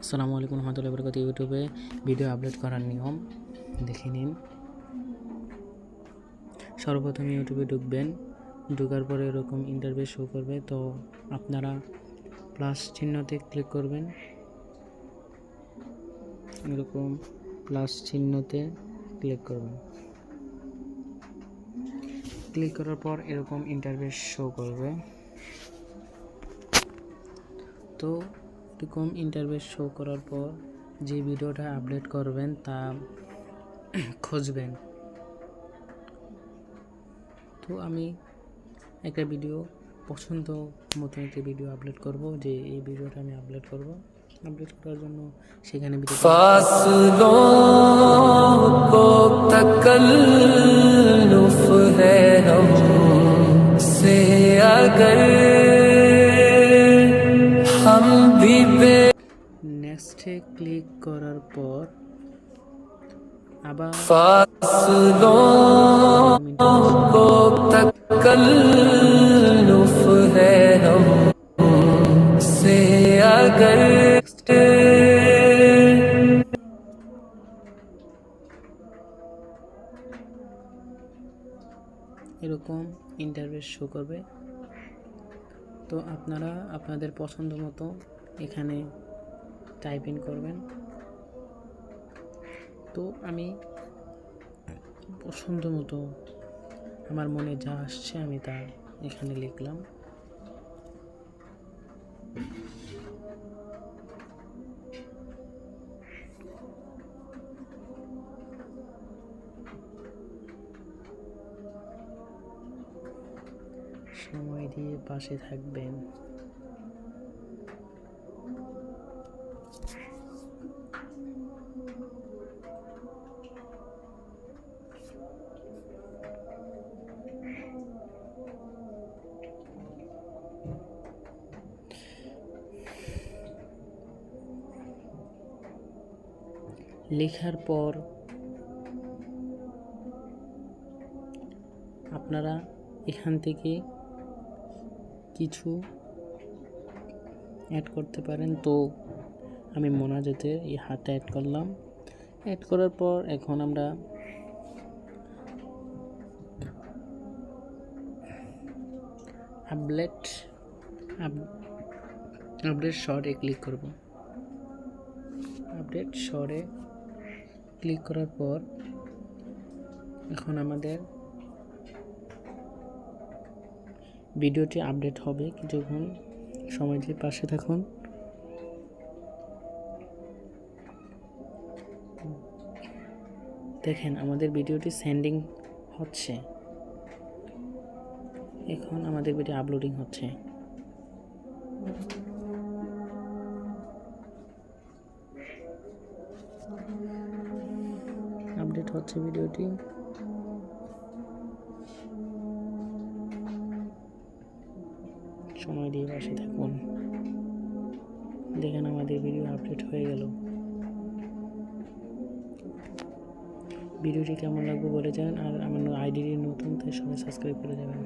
আসসালামু আলাইকুম রহমতুল্লাহি ওয়া বারাকাতুহু। ইউটিউবে ভিডিও আপলোড করার নিয়ম দেখে নিন। সর্বপ্রথম ইউটিউবে ঢুকবেন, ঢোকার পরে এরকম ইন্টারফেস শো করবে। তো আপনারা প্লাস চিহ্নতে ক্লিক করবেন, এরকম প্লাস চিহ্নতে ক্লিক করবেন। ক্লিক করার পর এরকম ইন্টারফেস শো করবে। তো এরকম ইন্টারফেস শো করার পর যে ভিডিওটা আপলোড করবেন তা খুঁজবেন। তো আমি একটা ভিডিও পছন্দ মতো একটা ভিডিও আপলোড করব, যে এই ভিডিওটা আমি আপলোড করার জন্য সেখানে फासलों को तकल्लुफ है हमसे अगर हम भी নেক্সটে ক্লিক করার পর আবার फासलों को तकल्लुफ है हमसे अगर এরকম ইন্টারফেস শো করবে। তো আপনারা আপনাদের পছন্দ মতো এখানে টাইপ ইন করবেন। তো আমি পছন্দ মতো আমার মনে যা আসছে আমি তা এখানে লিখলাম। সময় দিয়ে পাশে থাকবেন। লেখার পর আপনারা এখান থেকে কিছু অ্যাড করতে পারেন। তো আমি মোনাজাতে এই হাতটা অ্যাড করলাম। অ্যাড করার পর এখন আমরা আপডেট শর্টে ক্লিক করব। আপডেট শর্টে ক্লিক করার পর এখন আমাদের ভিডিওটি আপডেট হবে। কিছুক্ষণ সময় দিয়ে পাশে থাকুন। দেখেন আমাদের ভিডিওটি সেন্ডিং হচ্ছে, এখন আমাদের ভিডিও আপলোডিং হচ্ছে। আপডেট হচ্ছে ভিডিওটি। সময় দিয়ে পাশে থাকুন। দেখেন আমাদের ভিডিও আপডেট হয়ে গেল। ভিডিওটি কেমন লাগবে বলে যান, আর আমার আইডিটি নতুন, তাই সবাই সাবস্ক্রাইব করে যাবেন।